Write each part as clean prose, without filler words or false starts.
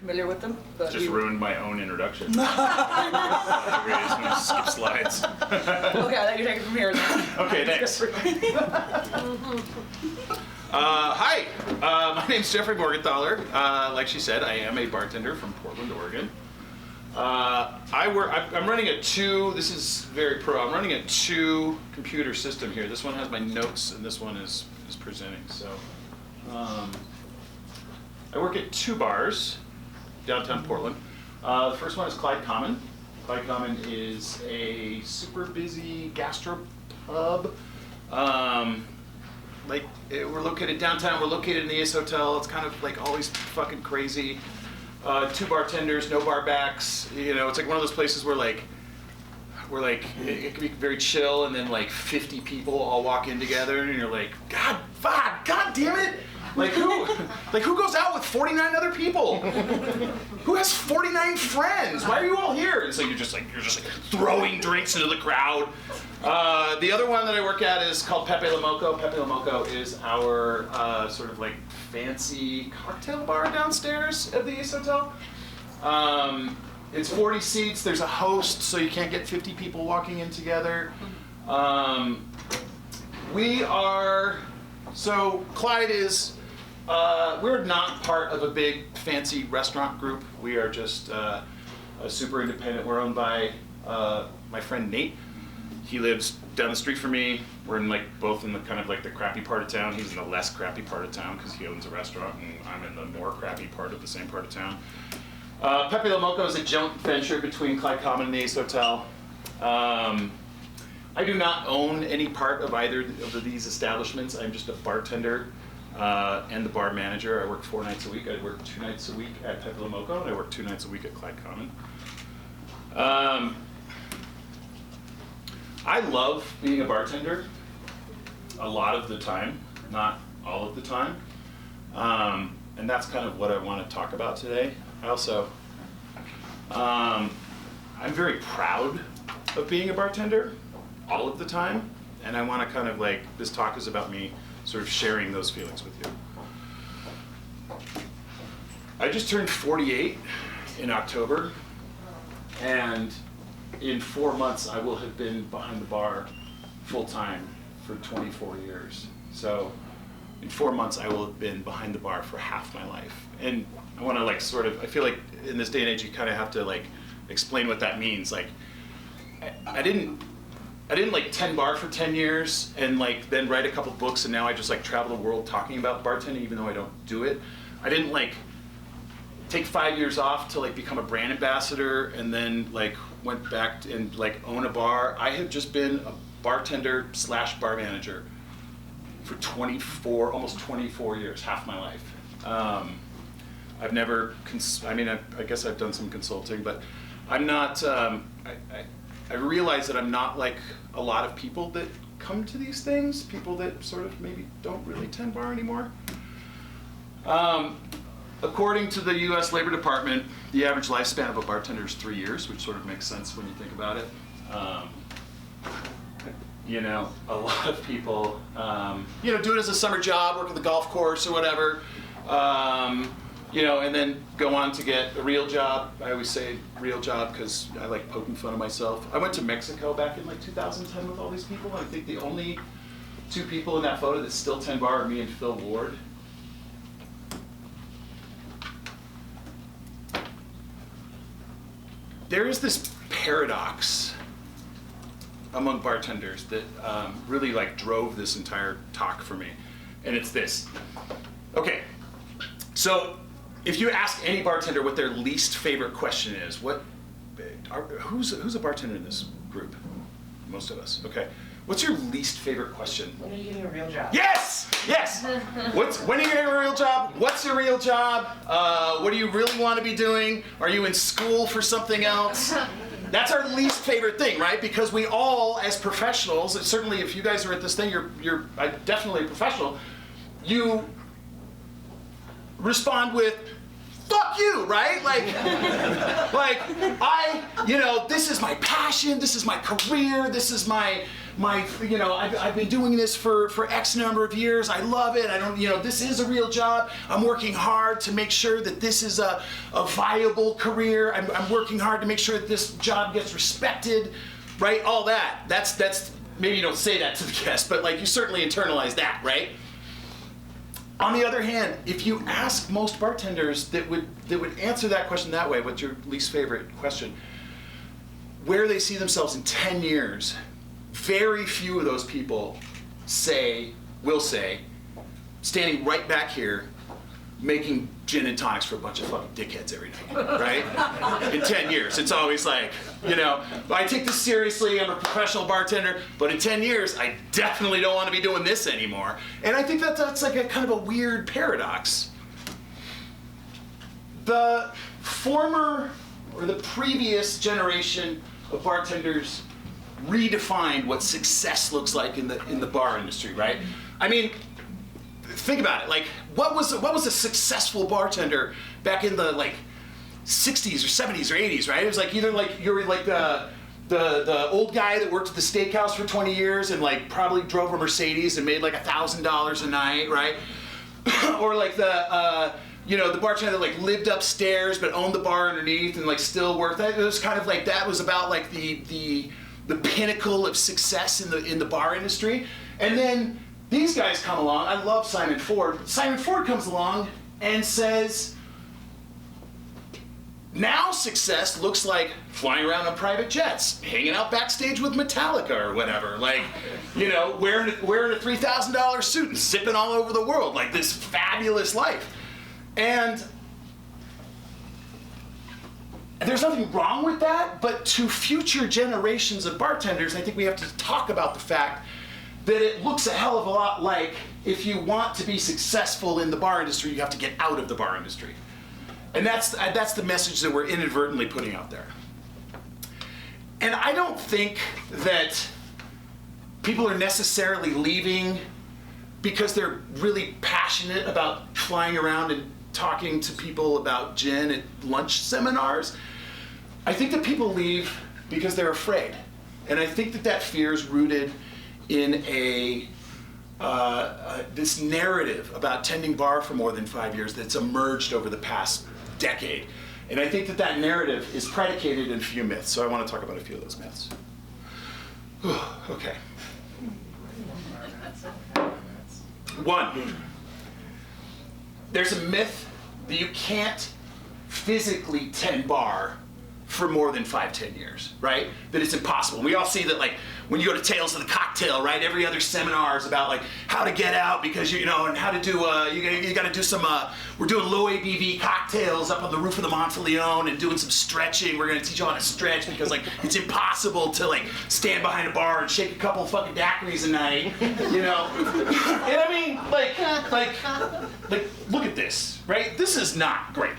familiar with them. But Just ruined my own introduction. Skip slides. Okay, I thought you were taking it from here then. Okay, thanks. Hi, my name's Jeffrey Morgenthaler. Like she said, I am a bartender from Portland, Oregon. I'm running a this is very pro, I'm running a 2 computer system here. This one has my notes and this one is presenting. So I work at 2 bars downtown Portland. The first one is Clyde Common. Clyde Common is a super busy gastropub. We're located downtown, we're located in the Ace Hotel. It's kind of like always fucking crazy. 2 bartenders, no bar backs. You know, it's like one of those places where it can be very chill, and then like 50 people all walk in together, and you're like, God damn it! Like who goes out with 49 other people? Who has 49 friends? Why are you all here? And so you're just like throwing drinks into the crowd. The other one that I work at is called Pepe La Moco. Pepe La Moco is our sort of like fancy cocktail bar downstairs at the Ace Hotel. It's 40 seats. There's a host, so you can't get 50 people walking in together. So Clyde is, we're not part of a big fancy restaurant group. We are just a super independent. We're owned by my friend Nate. He lives down the street from me. We're both in the kind of like the crappy part of town. He's in the less crappy part of town because he owns a restaurant, and I'm in the more crappy part of the same part of town. Pepe La Moco is a joint venture between Clyde Common and the Ace Hotel. I do not own any part of either of these establishments. I'm just a bartender and the bar manager. I work 4 nights a week. I work 2 nights a week at Pepe La Moco, and I work 2 nights a week at Clyde Common. I love being a bartender a lot of the time, not all of the time. And that's kind of what I want to talk about today. I also, I'm very proud of being a bartender all of the time. And I want to kind of this talk is about me sort of sharing those feelings with you. I just turned 48 in October, and in 4 months, I will have been behind the bar full-time for 24 years. So in 4 months, I will have been behind the bar for half my life. And I want to I feel like in this day and age, you kind of have to explain what that means. I didn't tend bar for 10 years and then write a couple books, and now I just travel the world talking about bartending, even though I don't do it. I didn't take 5 years off to become a brand ambassador and then went back and own a bar. I have just been a bartender / bar manager for almost 24 years, half my life. I've never, I guess I've done some consulting, but I'm not, I realize that I'm not like a lot of people that come to these things, people that sort of maybe don't really tend bar anymore. According to the US Labor Department, the average lifespan of a bartender is 3 years, which sort of makes sense when you think about it. A lot of people, do it as a summer job, work at the golf course or whatever, and then go on to get a real job. I always say real job because I like poking fun of myself. I went to Mexico back in 2010 with all these people, and I think the only 2 people in that photo that still tend bar are me and Phil Ward. There is this paradox among bartenders that really drove this entire talk for me, and it's this. Okay, so if you ask any bartender what their least favorite question is, who's a bartender in this group? Most of us. Okay, what's your least favorite question? When are you getting a real job? Yes. When are you getting a real job? What's your real job? What do you really want to be doing? Are you in school for something else? That's our least favorite thing, right? Because we all, as professionals, certainly if you guys are at this thing, you're definitely a professional. You respond with, "Fuck you," right? This is my passion, this is my career, this is my I've been doing this for X number of years. I love it. I don't, this is a real job. I'm working hard to make sure that this is a viable career. I'm working hard to make sure that this job gets respected, right? All that. That's maybe you don't say that to the guest, but like you certainly internalize that, right? On the other hand, if you ask most bartenders that would answer that question that way, what's your least favorite question, where they see themselves in 10 years, very few of those people will say, standing right back here, making gin and tonics for a bunch of fucking dickheads every night, right? In 10 years, it's always like, I take this seriously, I'm a professional bartender, but in 10 years, I definitely don't want to be doing this anymore. And I think that's like a kind of a weird paradox. The former or the previous generation of bartenders redefined what success looks like in the bar industry, right? I mean, think about it. Like, what was a successful bartender back in the 60s or 70s or 80s, right? It was like either like you were like the old guy that worked at the steakhouse for 20 years and like probably drove a Mercedes and made like $1,000 a night, right? Or like the bartender that like lived upstairs but owned the bar underneath and like still worked. It was kind of like that was about like the pinnacle of success in the bar industry. And then these guys come along. I love Simon Ford. Simon Ford comes along and says, now success looks like flying around on private jets, hanging out backstage with Metallica or whatever, like, wearing a $3,000 suit and zipping all over the world, like this fabulous life. And there's nothing wrong with that, but to future generations of bartenders, I think we have to talk about the fact that it looks a hell of a lot like if you want to be successful in the bar industry, you have to get out of the bar industry. And that's the message that we're inadvertently putting out there. And I don't think that people are necessarily leaving because they're really passionate about flying around and talking to people about gin at lunch seminars. I think that people leave because they're afraid. And I think that fear is rooted in this narrative about tending bar for more than 5 years that's emerged over the past decade. And I think that narrative is predicated in a few myths. So I want to talk about a few of those myths. Okay. One, there's a myth that you can't physically tend bar for more than 5-10 years, right? That it's impossible. We all see that, like, when you go to Tales of the Cocktail, right? Every other seminar is about, like, how to get out because, and how to do, you got to do some, we're doing low ABV cocktails up on the roof of the Monteleone and doing some stretching. We're going to teach you how to stretch because, like, it's impossible to, like, stand behind a bar and shake a couple of fucking daiquiris a night, And I mean, like, look at this, right? This is not great,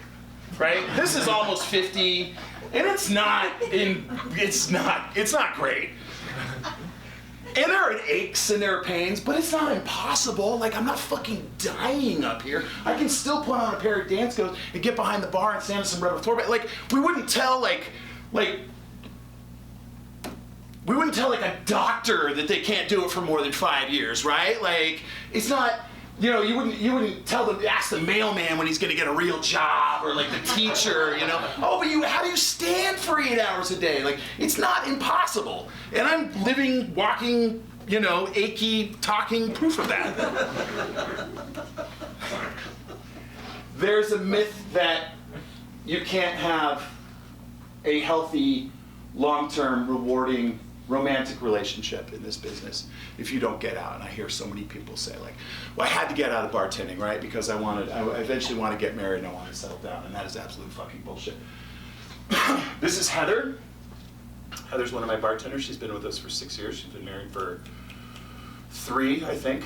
right? This is almost 50. And it's not great. And there are aches and there are pains, but it's not impossible. Like, I'm not fucking dying up here. I can still put on a pair of dance coats and get behind the bar and stand on some rubber floor. But like, we wouldn't tell a doctor that they can't do it for more than 5 years, right? Like, it's not. You wouldn't ask the mailman when he's going to get a real job, or like the teacher, Oh, but how do you stand for 8 hours a day? Like, it's not impossible. And I'm living, walking, achy, talking proof of that. There's a myth that you can't have a healthy, long-term, rewarding, romantic relationship in this business if you don't get out. And I hear so many people say, like, well, I had to get out of bartending, right? Because I eventually want to get married and I want to settle down. And that is absolute fucking bullshit. This is Heather. Heather's one of my bartenders. She's been with us for 6 years. She's been married for 3, I think.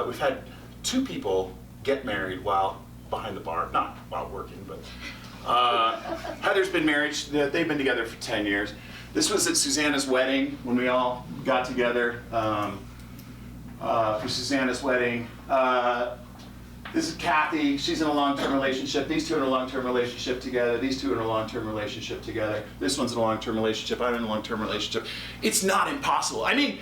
We've had 2 people get married while behind the bar, not while working, but Heather's been married. They've been together for 10 years. This was at Susanna's wedding when we all got together for Susanna's wedding. This is Kathy. She's in a long-term relationship. These 2 are in a long-term relationship together. These 2 are in a long-term relationship together. This one's in a long-term relationship. I'm in a long-term relationship. It's not impossible. I mean,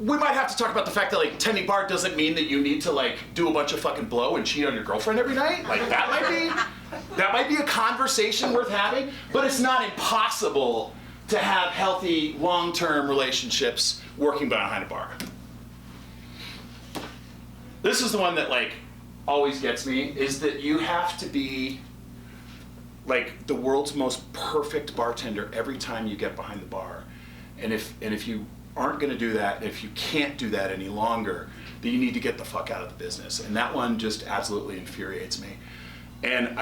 we might have to talk about the fact that like tending bar doesn't mean that you need to like do a bunch of fucking blow and cheat on your girlfriend every night. Like that might be a conversation worth having, but it's not impossible to have healthy long-term relationships working behind a bar. This is the one that like always gets me, is that you have to be like the world's most perfect bartender every time you get behind the bar. And if you aren't going to do that, if you can't do that any longer, then you need to get the fuck out of the business. And that one just absolutely infuriates me. And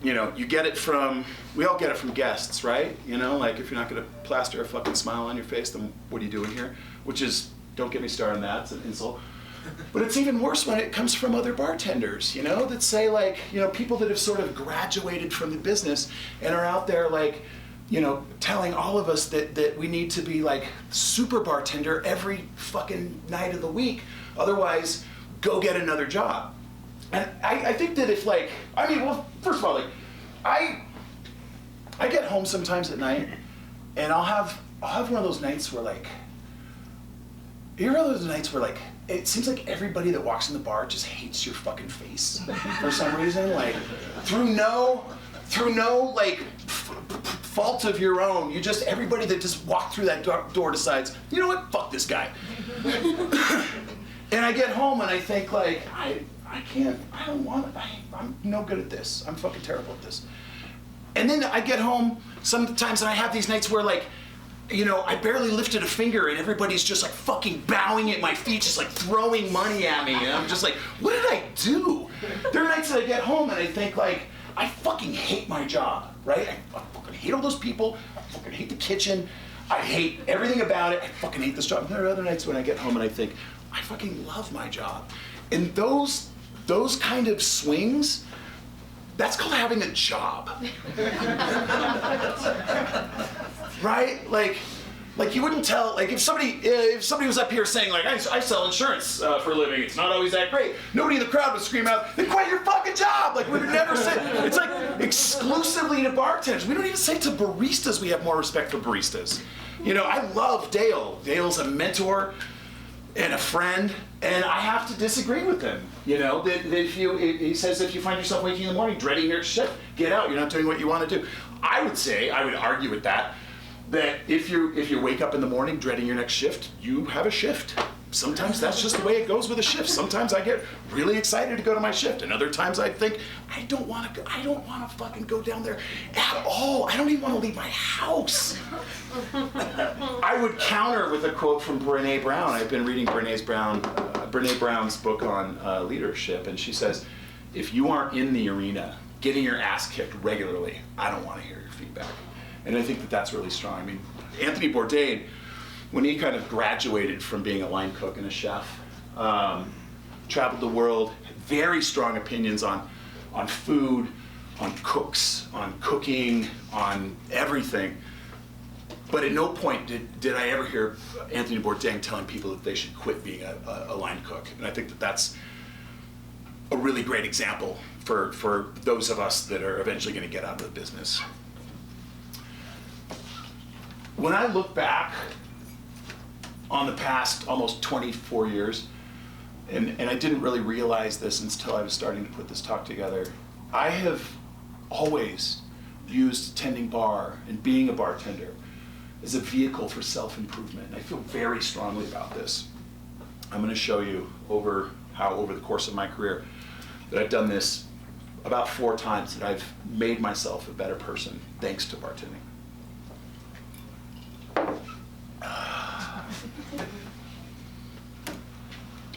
you get it from, we all get it from guests, right? You know, like if you're not going to plaster a fucking smile on your face, then what are you doing here? Which is, don't get me started on that, it's an insult. But it's even worse when it comes from other bartenders, that say like, people that have sort of graduated from the business and are out there like, telling all of us that we need to be like super bartender every fucking night of the week. Otherwise, go get another job. And I think that if like, first of all, like, I get home sometimes at night and I'll have one of those nights where like, it seems like everybody that walks in the bar just hates your fucking face for some reason. Like, through no like fault of your own, everybody that just walked through that door decides, you know what, fuck this guy. And I get home and I think like, I'm no good at this. I'm fucking terrible at this. And then I get home sometimes and I have these nights where like, I barely lifted a finger and everybody's just like fucking bowing at my feet, just like throwing money at me. And I'm just like, what did I do? There are nights that I get home and I think like, I fucking hate my job, right? I fucking hate all those people. I fucking hate the kitchen. I hate everything about it. I fucking hate this job. And there are other nights when I get home and I think, I fucking love my job. And those kind of swings, that's called having a job. Right? Like you wouldn't tell, like if somebody was up here saying like, I sell insurance for a living, it's not always that great, nobody in the crowd would scream out, then quit your fucking job! Like we would never say, it's like exclusively to bartenders. We don't even say to baristas we have more respect for baristas. I love Dale. Dale's a mentor and a friend, and I have to disagree with him. That he says if you find yourself waking in the morning dreading your shift, get out, you're not doing what you want to do. I would argue with that if you wake up in the morning dreading your next shift, you have a shift. Sometimes that's just the way it goes with a shift. Sometimes I get really excited to go to my shift, and other times I think, I don't want to fucking go down there at all. I don't even want to leave my house. I would counter with a quote from Brene Brown. I've been reading Brene Brown's book on leadership, and she says, if you aren't in the arena getting your ass kicked regularly, I don't want to hear your feedback. And I think that that's really strong. I mean, Anthony Bourdain, when he kind of graduated from being a line cook and a chef, traveled the world, very strong opinions on food, on cooks, on cooking, on everything. But at no point did I ever hear Anthony Bourdain telling people that they should quit being a line cook. And I think that that's a really great example for those of us that are eventually going to get out of the business. When I look back on the past almost 24 years, and I didn't really realize this until I was starting to put this talk together, I have always used tending bar and being a bartender as a vehicle for self-improvement. And I feel very strongly about this. I'm going to show you over the course of my career that I've done this about 4 times, that I've made myself a better person thanks to bartending.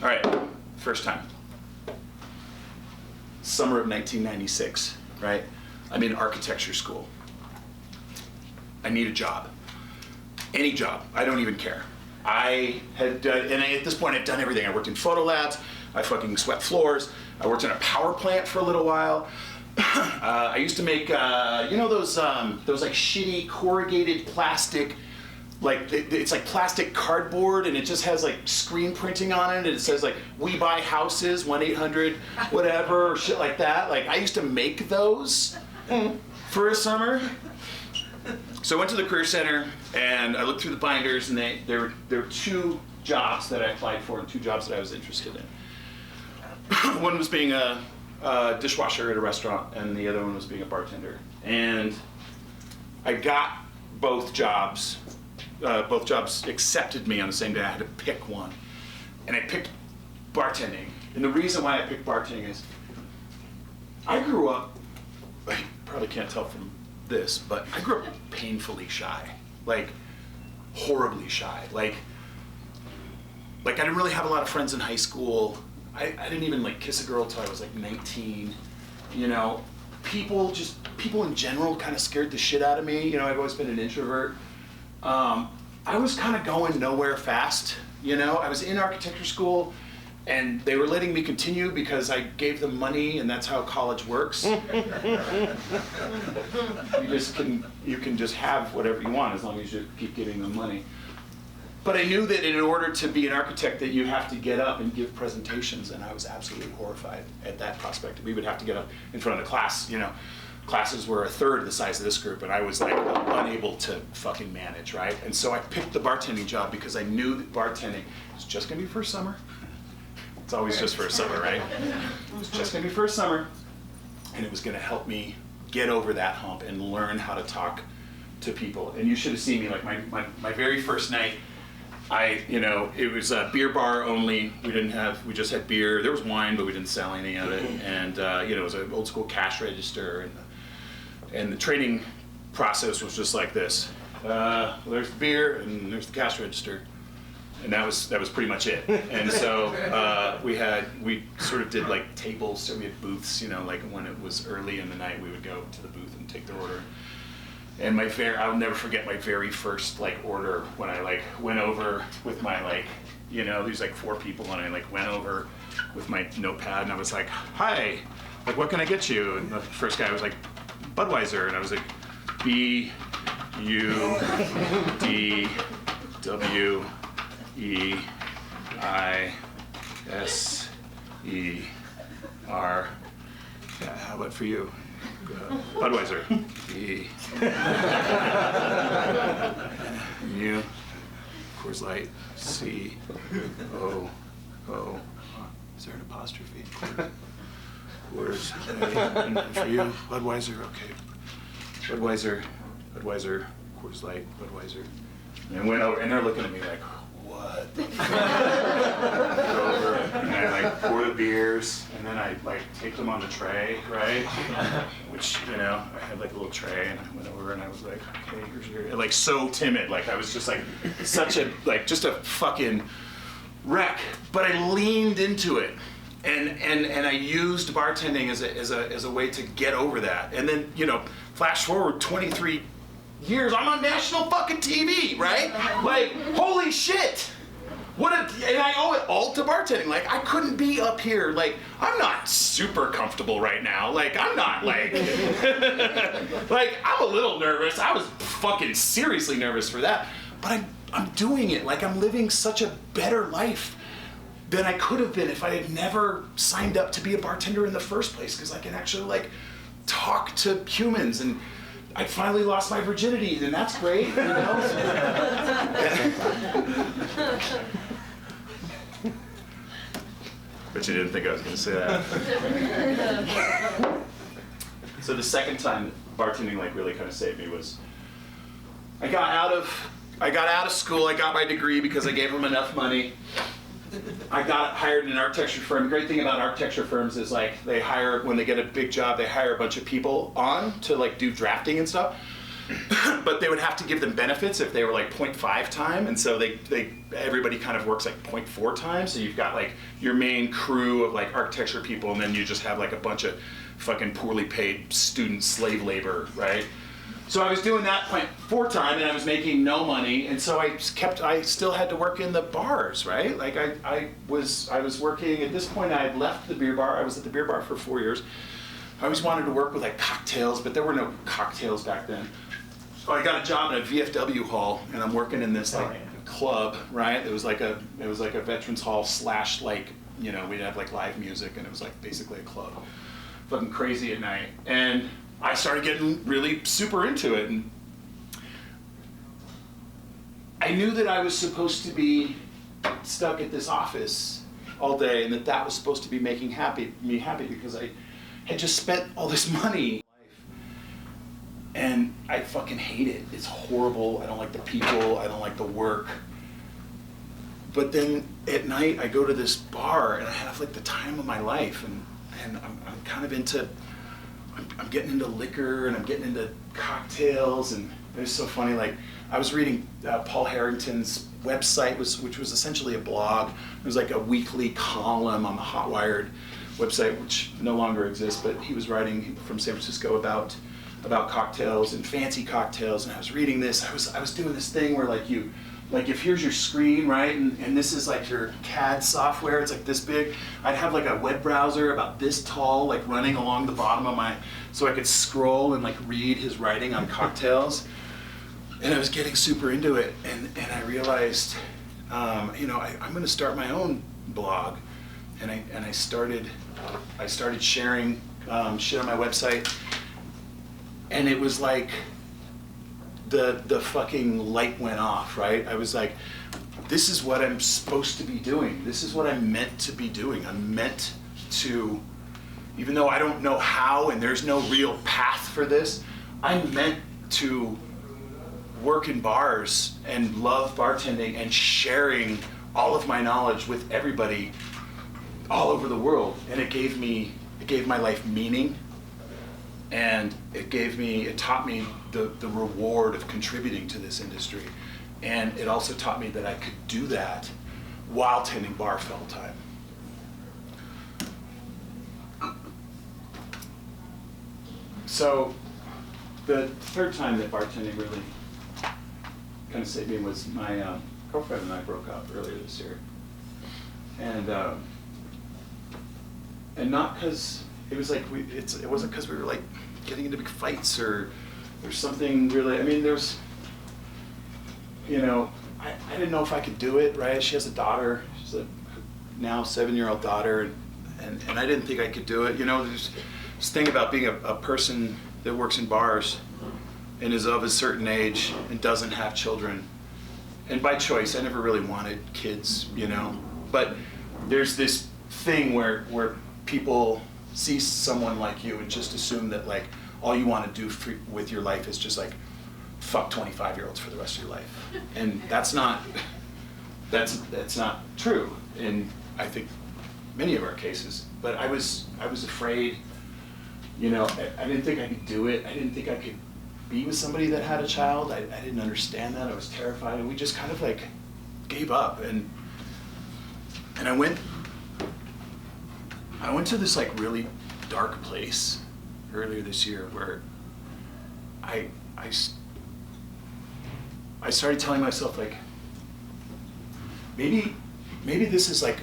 All right, first time. Summer of 1996, right? I'm in architecture school. I need a job. Any job, I don't even care. I had done, and at this point I've done everything. I worked in photo labs, I fucking swept floors, I worked in a power plant for a little while. I used to make, those like shitty corrugated plastic, like it's like plastic cardboard, and it just has like screen printing on it, and it says like, we buy houses, 1-800 whatever, or shit like that. Like I used to make those for a summer. So I went to the Career Center and I looked through the binders, and there were 2 jobs that I applied for and 2 jobs that I was interested in. One was being a dishwasher at a restaurant, and the other one was being a bartender. And I got both jobs. Both jobs accepted me on the same day. I had to pick one. And I picked bartending. And the reason why I picked bartending is I grew up, you probably can't tell from this, but I grew up painfully shy. Like, horribly shy. Like I didn't really have a lot of friends in high school. I didn't even like kiss a girl till I was like 19. You know, people in general kind of scared the shit out of me. You know, I've always been an introvert. I was kind of going nowhere fast. You know, I was in architecture school and they were letting me continue because I gave them money, and that's how college works. You can just have whatever you want as long as you keep giving them money. But I knew that in order to be an architect that you have to get up and give presentations, and I was absolutely horrified at that prospect. We would have to get up in front of the class, you know. Classes were 1/3 the size of this group, and I was like unable to fucking manage, right? And so I picked the bartending job because I knew that bartending was just gonna be for a summer. It's always just for a summer, right? It was just gonna be for a summer, and it was gonna help me get over that hump and learn how to talk to people. And you should have seen me, like my very first night, it was a beer bar only. We just had beer. There was wine, but we didn't sell any of it. And it was an old school cash register. And the training process was just like this. There's the beer and there's the cash register. And that was pretty much it. And so we sort of did like tables, so we had booths, you know, like when it was early in the night, we would go to the booth and take their order. And I'll never forget my very first like order when I like went over with my like, you know, there's like 4 people, and I like went over with my notepad and I was like, hi, like what can I get you? And the first guy was like, Budweiser, and I was like, BUDWEISER. Yeah, how about for you? Budweiser. You, Coors Light, C-O-O. Is there an apostrophe? Coors. And for you, Budweiser, okay. Budweiser, Coors Light, Budweiser. And went over, and they're looking at me like, what the fuck? Over, and I like pour the beers, and then I like take them on the tray, right? Which, you know, I had like a little tray, and I went over and I was like, okay, here's your, like so timid, like I was just like such a, like just a fucking wreck. But I leaned into it, and I used bartending as a way to get over that. And then, you know, flash forward 23 years, I'm on national fucking TV, right? Like, holy shit! And I owe it all to bartending. Like, I couldn't be up here. Like, I'm not super comfortable right now. Like, I'm not like, like, I'm a little nervous. I was fucking seriously nervous for that. But I'm doing it. Like, I'm living such a better life than I could have been if I had never signed up to be a bartender in the first place. Because I can actually, like, talk to humans, and I finally lost my virginity, and that's great, you know? But you didn't think I was going to say that. So the second time bartending like really kind of saved me was I got out of school. I got my degree because I gave them enough money. I got hired in an architecture firm. The great thing about architecture firms is like they hire, when they get a big job, they hire a bunch of people on to like do drafting and stuff. But they would have to give them benefits if they were like 0.5 time, and so everybody kind of works like 0.4 time. So you've got like your main crew of like architecture people, and then you just have like a bunch of fucking poorly paid student slave labor, right? So I was doing that 0.4 time, and I was making no money, and so I still had to work in the bars, right? Like I was working, at this point I had left the beer bar. I was at the beer bar for 4 years. I always wanted to work with like cocktails, but there were no cocktails back then. So I got a job at a VFW hall, and I'm working in this like club, right? It was like a veterans hall / like, you know, we'd have like live music, and it was like basically a club. Fucking crazy at night. And I started getting really super into it, and I knew that I was supposed to be stuck at this office all day, and that was supposed to be making me happy because I had just spent all this money. And I fucking hate it. It's horrible. I don't like the people. I don't like the work. But then at night I go to this bar and I have like the time of my life, and I'm kind of into, I'm getting into liquor and I'm getting into cocktails, and it was so funny. Like I was reading Paul Harrington's website, which was essentially a blog. It was like a weekly column on the Hot Wired website, which no longer exists, but he was writing from San Francisco about cocktails and fancy cocktails, and I was reading this. I was doing this thing where like if here's your screen, right, and this is like your CAD software, it's like this big, I'd have like a web browser about this tall, like running along the bottom of so I could scroll and like read his writing on cocktails, and I was getting super into it, and I realized, I'm gonna start my own blog, and I started sharing shit on my website, and it was like, the fucking light went off, right? I was like, this is what I'm supposed to be doing. This is what I'm meant to be doing. I'm meant to, even though I don't know how and there's no real path for this, I'm meant to work in bars and love bartending and sharing all of my knowledge with everybody all over the world. And it gave my life meaning. And it taught me the reward of contributing to this industry. And it also taught me that I could do that while tending bar full time. So the third time that bartending really kind of saved me was my girlfriend and I broke up earlier this year. And not because it was like it wasn't because we were like getting into big fights or there's something really, I mean, there's, I didn't know if I could do it, right? She has a daughter, she's a now 7-year-old daughter, and I didn't think I could do it. There's this thing about being a person that works in bars and is of a certain age and doesn't have children. And by choice, I never really wanted kids, but there's this thing where people see someone like you and just assume that like all you want to do with your life is just like fuck 25-year-olds for the rest of your life, and that's not true in I think many of our cases. But I was afraid, I didn't think I could do it. I didn't think I could be with somebody that had a child. I didn't understand that. I was terrified, and we just kind of like gave up, and I went to this like really dark place earlier this year where I started telling myself like, maybe this is like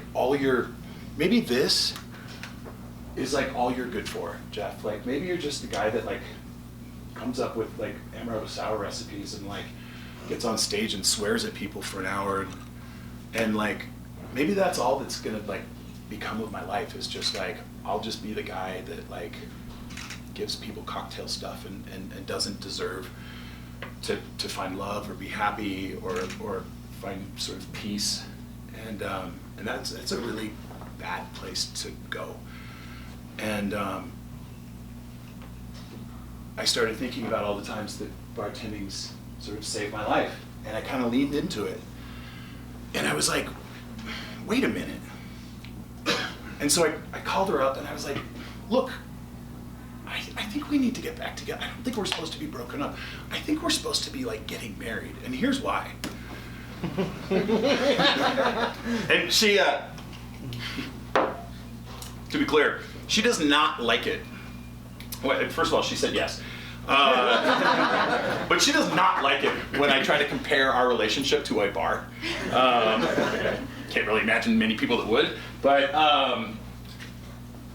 maybe this is like all you're good for, Jeff. Like maybe you're just the guy that like comes up with like amaretto sour recipes and like gets on stage and swears at people for an hour, and like maybe that's all that's gonna like become of my life, is just like I'll just be the guy that like gives people cocktail stuff and doesn't deserve to find love or be happy or find sort of peace, and that's a really bad place to go. And I started thinking about all the times that bartending's sort of saved my life, and I kind of leaned into it, and I was like, wait a minute. And so I called her up and I was like, look, I think we need to get back together. I don't think we're supposed to be broken up. I think we're supposed to be like getting married, and here's why. And she, to be clear, she does not like it. Well, first of all, she said yes. But she does not like it when I try to compare our relationship to a bar. Can't really imagine many people that would, but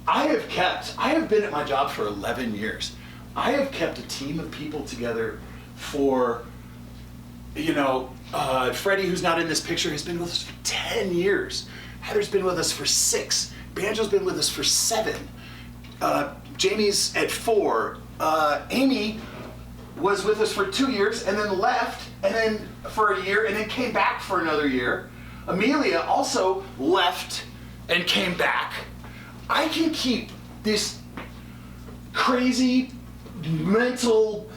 I have been at my job for 11 years. I have kept a team of people together for, Freddie, who's not in this picture, has been with us for 10 years. Heather's been with us for 6. Banjo's been with us for 7. Jamie's at 4. Amy was with us for 2 years and then left, and then for a year, and then came back for another year. Amelia also left and came back, I can keep this crazy, mental,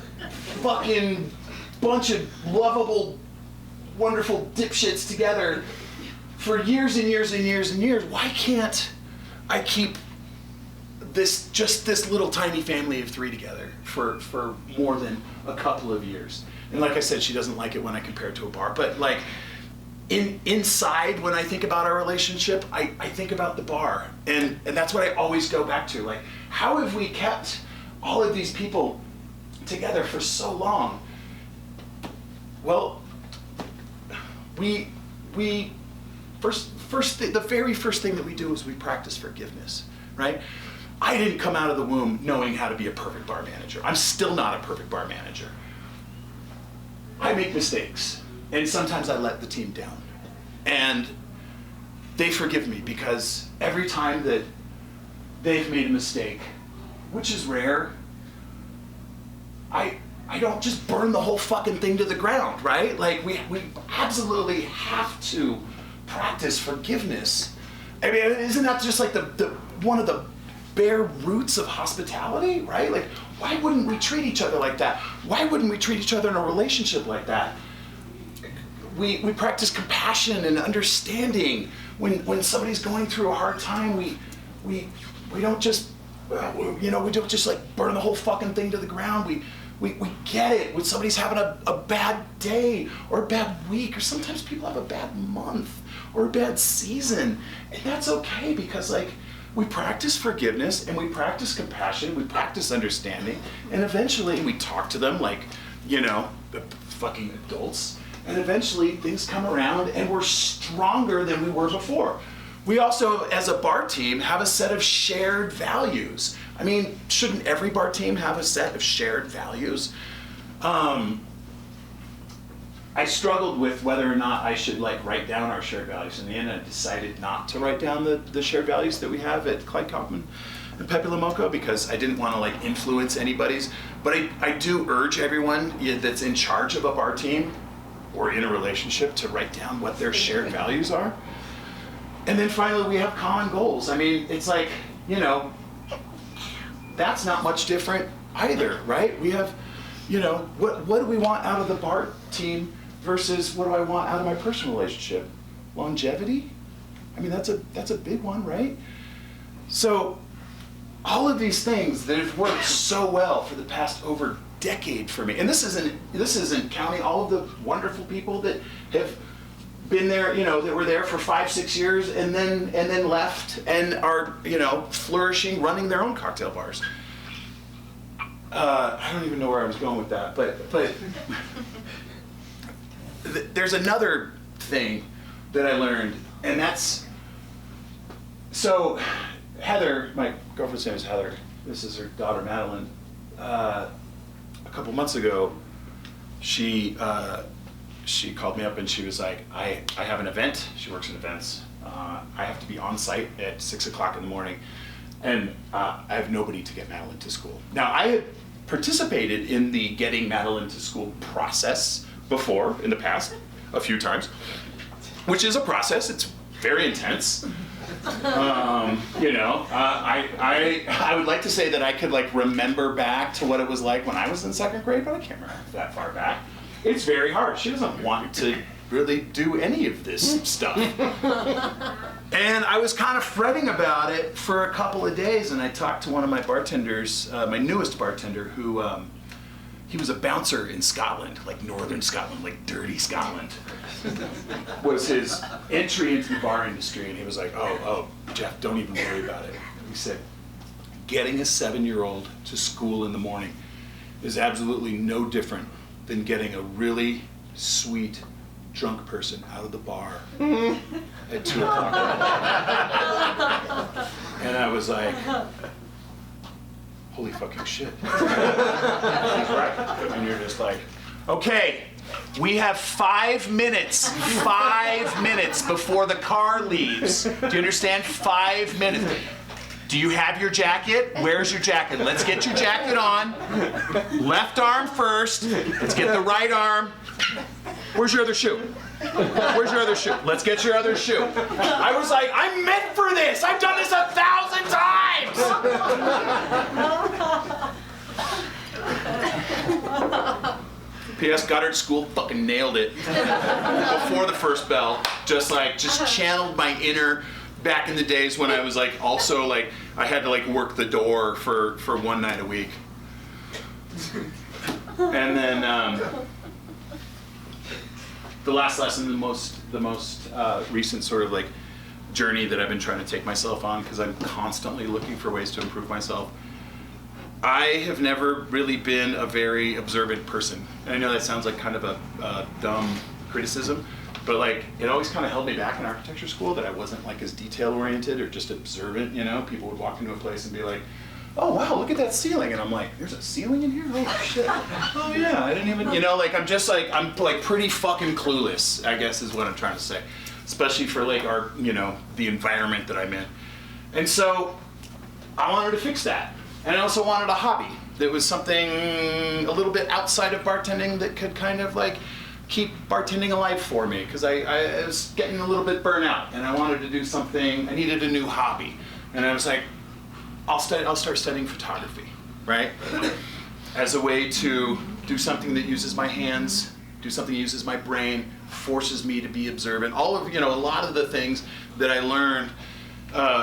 fucking bunch of lovable, wonderful dipshits together for years and years and years and years. Why can't I keep this little tiny family of 3 together for more than a couple of years? And like I said, she doesn't like it when I compare it to a bar, but like inside when I think about our relationship, I think about the bar, and that's what I always go back to. Like, how have we kept all of these people together for so long? Well, the very first thing that we do is we practice forgiveness, right? I didn't come out of the womb knowing how to be a perfect bar manager. I'm still not a perfect bar manager. I make mistakes, and sometimes I let the team down. And they forgive me, because every time that they've made a mistake, which is rare, I don't just burn the whole fucking thing to the ground, right? Like, we absolutely have to practice forgiveness. I mean, isn't that just like the one of the bare roots of hospitality, right? Like, why wouldn't we treat each other like that? Why wouldn't we treat each other in a relationship like that? We practice compassion and understanding. When somebody's going through a hard time, we don't just we don't just like burn the whole fucking thing to the ground. We get it when somebody's having a bad day or a bad week, or sometimes people have a bad month or a bad season, and that's okay, because like, we practice forgiveness and we practice compassion, we practice understanding, and eventually we talk to them like, the fucking adults, and eventually things come around and we're stronger than we were before. We also, as a bar team, have a set of shared values. I mean, shouldn't every bar team have a set of shared values? I struggled with whether or not I should like write down our shared values. In the end, I decided not to write down the shared values that we have at Clyde Kaufman and Pepe Lamoco, because I didn't want to like influence anybody's. But I do urge everyone that's in charge of a bar team or in a relationship to write down what their shared values are. And then finally, we have common goals. I mean, it's like, that's not much different either, right? We have, what do we want out of the bar team versus what do I want out of my personal relationship? Longevity? I mean, that's a big one, right? So all of these things that have worked so well for the past over decade for me, and this isn't counting all of the wonderful people that have been there, that were there for 5-6 years and then left and are, flourishing, running their own cocktail bars. I don't even know where I was going with that, but there's another thing that I learned, and that's, so Heather, my girlfriend's name is Heather, this is her daughter Madeline. A couple months ago, she called me up and she was like, I have an event. She works in events. I have to be on site at 6 o'clock in the morning, and I have nobody to get Madeline to school. Now, I had participated in the getting Madeline to school process before, in the past, a few times, which is a process. It's very intense. I would like to say that I could like remember back to what it was like when I was in 2nd grade, but I can't remember that far back. It's very hard. She doesn't want to really do any of this stuff. And I was kind of fretting about it for a couple of days, and I talked to one of my bartenders, my newest bartender, who he was a bouncer in Scotland, like northern Scotland, like dirty Scotland, was his entry into the bar industry. And he was like, oh, Jeff, don't even worry about it. He said, getting a 7-year-old to school in the morning is absolutely no different than getting a really sweet drunk person out of the bar at 2 o'clock. And I was like, holy fucking shit. He's right. And you're just like, okay, we have 5 minutes. 5 minutes before the car leaves. Do you understand? 5 minutes. Do you have your jacket? Where's your jacket? Let's get your jacket on. Left arm first. Let's get the right arm. Where's your other shoe? Where's your other shoe? Let's get your other shoe. I was like, I'm meant for this. I've done this 1,000 times. P.S. Goddard School fucking nailed it. Before the first bell, just channeled my inner, back in the days when I was like, also like, I had to like work the door for one night a week. And then the last lesson, the most recent sort of like journey that I've been trying to take myself on, because I'm constantly looking for ways to improve myself. I have never really been a very observant person. And I know that sounds like kind of a dumb criticism, but like it always kind of held me back in architecture school that I wasn't like as detail oriented or just observant, you know? People would walk into a place and be like, oh wow, look at that ceiling. And I'm like, there's a ceiling in here? Oh shit. Oh yeah, I didn't even, you know, like I'm like pretty fucking clueless, I guess is what I'm trying to say. Especially for like our, you know, the environment that I'm in. And so I wanted to fix that. And I also wanted a hobby that was something a little bit outside of bartending that could kind of like keep bartending alive for me, because I was getting a little bit burnt out and I wanted to do something, I needed a new hobby. And I was like, I'll start studying photography, right? As a way to do something that uses my hands, do something that uses my brain, forces me to be observant. All of, you know, a lot of the things that I learned,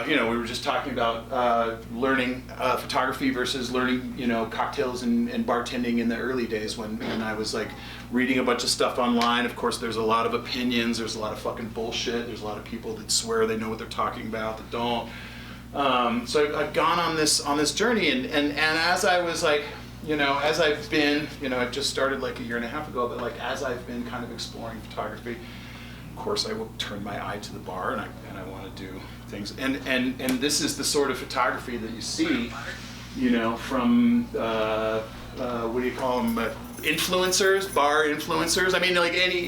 you know, we were just talking about learning photography versus learning, you know, cocktails and bartending in the early days when I was like reading a bunch of stuff online. Of course, there's a lot of opinions, there's a lot of fucking bullshit, there's a lot of people that swear they know what they're talking about that don't. So I've gone on this journey, and as I was like, you know, as I've been, you know, I've just started like a year and a half ago, but like as I've been kind of exploring photography, of course I will turn my eye to the bar, and I want to do things, and this is the sort of photography that you see, you know, from what do you call them, influencers, bar influencers. I mean, like any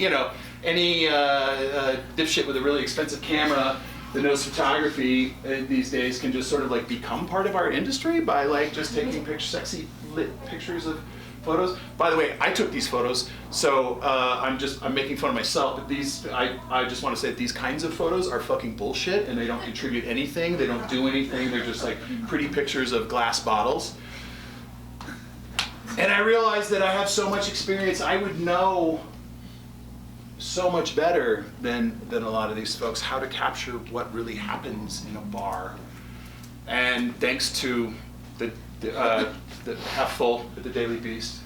dipshit with a really expensive camera that knows photography these days can just sort of like become part of our industry by like just taking sexy lit pictures of photos. By the way, I took these photos, so I'm making fun of myself, but these, I just want to say that these kinds of photos are fucking bullshit, and they don't contribute anything, they don't do anything, they're just like pretty pictures of glass bottles. And I realized that I have so much experience, I would know so much better than a lot of these folks how to capture what really happens in a bar. And thanks to the Half Full at the Daily Beast,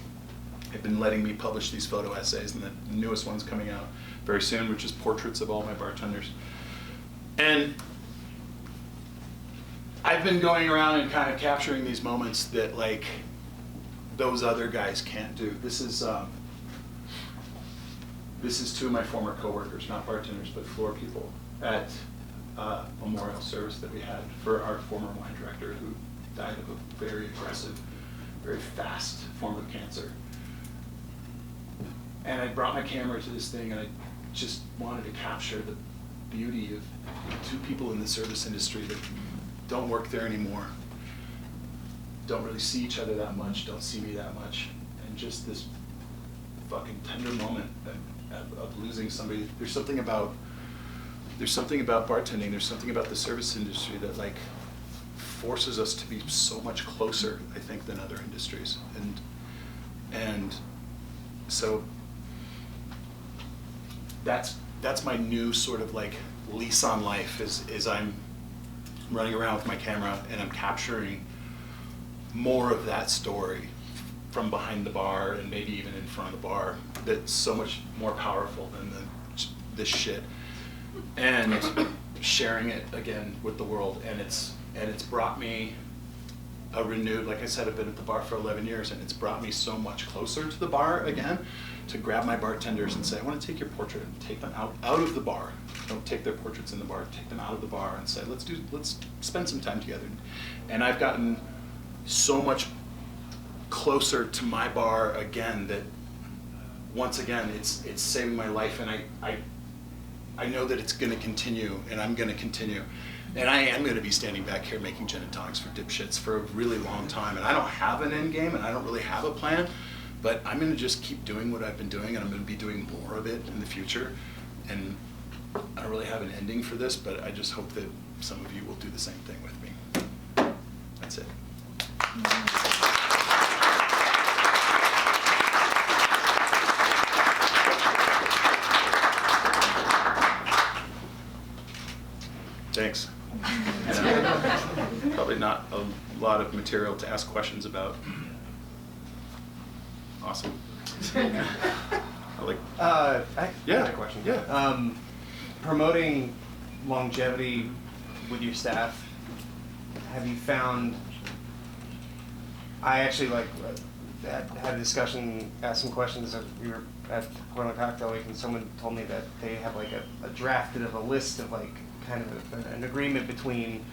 have been letting me publish these photo essays, and the newest one's coming out very soon, which is portraits of all my bartenders. And I've been going around and kind of capturing these moments that like those other guys can't do. This is two of my former coworkers, not bartenders, but floor people, at a memorial service that we had for our former wine director who died of a very aggressive, very fast form of cancer. And I brought my camera to this thing, and I just wanted to capture the beauty of two people in the service industry that don't work there anymore, don't really see each other that much, don't see me that much, and just this fucking tender moment of losing somebody. There's something about bartending, there's something about the service industry that like forces us to be so much closer, I think, than other industries. And so that's my new sort of like lease on life, is I'm running around with my camera and I'm capturing more of that story from behind the bar and maybe even in front of the bar that's so much more powerful than this shit, and sharing it again with the world. And it's brought me a renewed, like I said, I've been at the bar for 11 years, and it's brought me so much closer to the bar again, to grab my bartenders and say, I want to take your portrait and take them out of the bar. Don't take their portraits in the bar, take them out of the bar and say, let's spend some time together. And I've gotten so much closer to my bar again that once again it's saving my life, and I know that it's going to continue, and I'm going to continue, and I am going to be standing back here making gin and tonics for dipshits for a really long time. And I don't have an end game, and I don't really have a plan, But I'm going to just keep doing what I've been doing, and I'm going to be doing more of it in the future. And I don't really have an ending for this, but I just hope that some of you will do the same thing with me. That's it. Thanks. Probably not a lot of material to ask questions about. Awesome. I like. I Yeah, have a question. yeah. Promoting longevity with your staff, have you found? I actually had a discussion, asked some questions. We were at Portland Cocktail Week, and someone told me that they have like a drafted of a list of like kind of an agreement between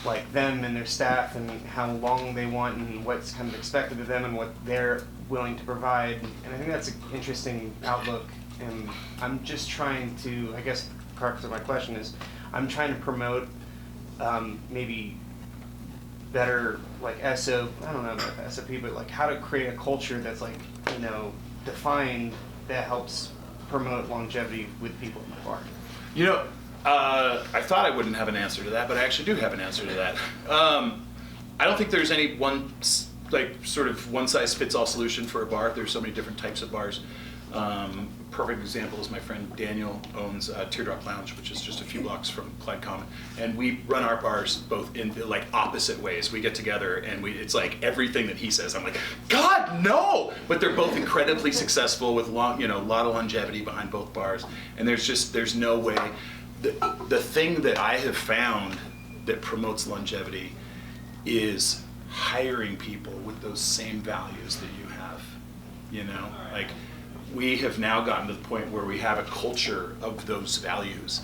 like them and their staff and how long they want and what's kind of expected of them and what they're willing to provide. And I think that's an interesting outlook. And I'm just trying to, I guess, the crux of my question is, I'm trying to promote maybe better like I don't know about SOP, but like how to create a culture that's like, you know, defined that helps promote longevity with people in the bar. You know, I thought I wouldn't have an answer to that, but I actually do have an answer to that. I don't think there's any one, like, sort of one-size-fits-all solution for a bar. There's so many different types of bars. Perfect example is my friend Daniel owns Teardrop Lounge, which is just a few blocks from Clyde Common, and we run our bars both in like opposite ways. We get together and it's like everything that he says, I'm like, God, no! But they're both incredibly successful with long, you know, a lot of longevity behind both bars, and there's no way. The thing that I have found that promotes longevity is hiring people with those same values that you have. You know, like we have now gotten to the point where we have a culture of those values,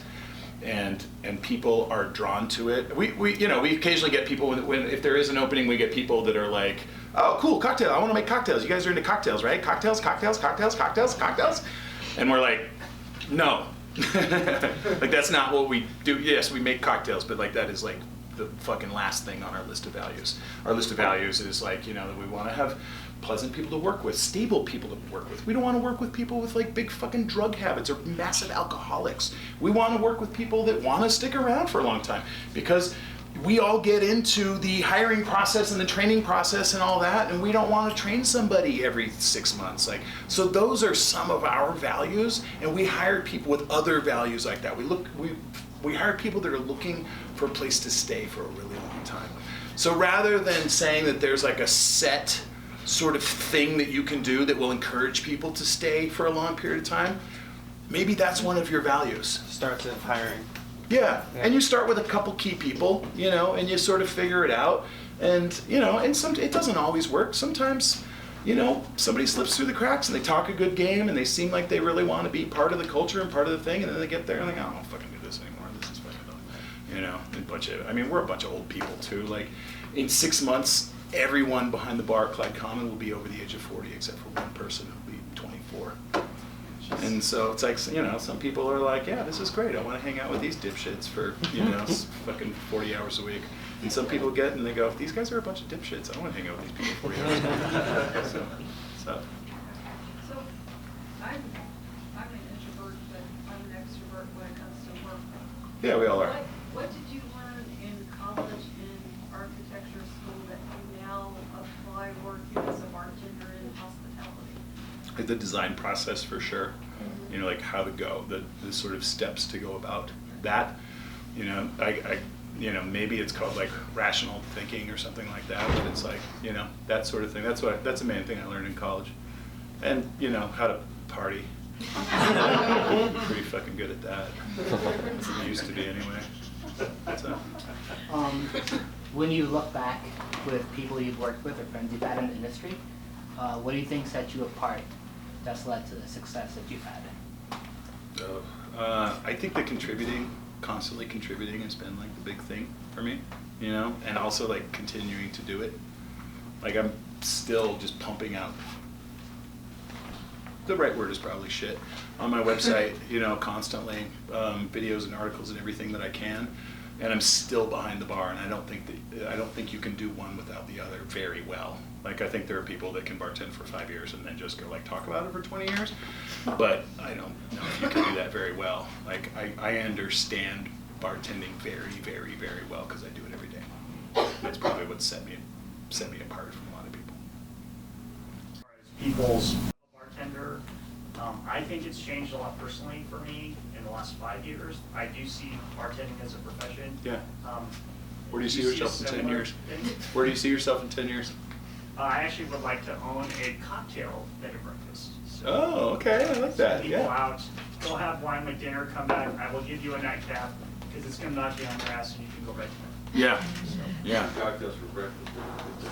and people are drawn to it. We you know, we occasionally get people when if there is an opening, we get people that are like, oh, cool, cocktail, I want to make cocktails. You guys are into cocktails, right? Cocktails, and we're like, no. Like that's not what we do. Yes, we make cocktails, but like that is like the fucking last thing on our list of values. Our list of values is like, you know, that we want to have pleasant people to work with, stable people to work with. We don't want to work with people with like big fucking drug habits or massive alcoholics. We want to work with people that want to stick around for a long time, because we all get into the hiring process and the training process and all that, and we don't want to train somebody every 6 months. Like, so those are some of our values, and we hire people with other values like that. We hire people that are looking for a place to stay for a really long time. So rather than saying that there's like a set sort of thing that you can do that will encourage people to stay for a long period of time, maybe that's one of your values. Starts with hiring. Yeah, and you start with a couple key people, you know, and you sort of figure it out. And, you know, and it doesn't always work. Sometimes, you know, somebody slips through the cracks and they talk a good game and they seem like they really want to be part of the culture and part of the thing, and then they get there and they're like, oh, I don't fucking do this anymore. This is fucking dumb. You know, we're a bunch of old people too. Like, in 6 months, everyone behind the bar at Clyde Common will be over the age of 40, except for one person who'll be 24. And so it's like, you know, some people are like, yeah, this is great. I want to hang out with these dipshits for, you know, fucking 40 hours a week. And some people get and they go, these guys are a bunch of dipshits. I don't want to hang out with these people 40 hours a week. So I'm an introvert, but I'm an extrovert when it comes to work. yeah, we all are. What did you learn in college in architecture school that you now apply working as a bartender in hospitality? Like the design process for sure. You know, like how to go, the sort of steps to go about that. You know, I you know, maybe it's called like rational thinking or something like that, but it's like, you know, that sort of thing. That's the main thing I learned in college. And, you know, how to party. Pretty fucking good at that. I used to be anyway. So. When you look back with people you've worked with or friends you've had in the industry, what do you think set you apart that's led to the success that you've had? I think that constantly contributing has been like the big thing for me, you know, and also like continuing to do it. Like I'm still just pumping out, the right word is probably shit, on my website, you know, constantly, videos and articles and everything that I can, and I'm still behind the bar, and I don't think you can do one without the other very well. Like, I think there are people that can bartend for 5 years and then just go like talk about it for 20 years. But I don't know if you can do that very well. Like, I understand bartending very, very, very well because I do it every day. That's probably what set me apart from a lot of people. As far as people's bartender, I think it's changed a lot personally for me in the last 5 years. I do see bartending as a profession. Yeah. Where do you see a yourself in 10 similar years? thing? Where do you see yourself in 10 years? I actually would like to own a cocktail bed and breakfast. So Oh, okay, I like that. people Yeah. out, go have wine with dinner, come back, I will give you a nightcap, because it's gonna knock you on your ass and you can go right to bed. Yeah. Yeah. Cocktails for breakfast.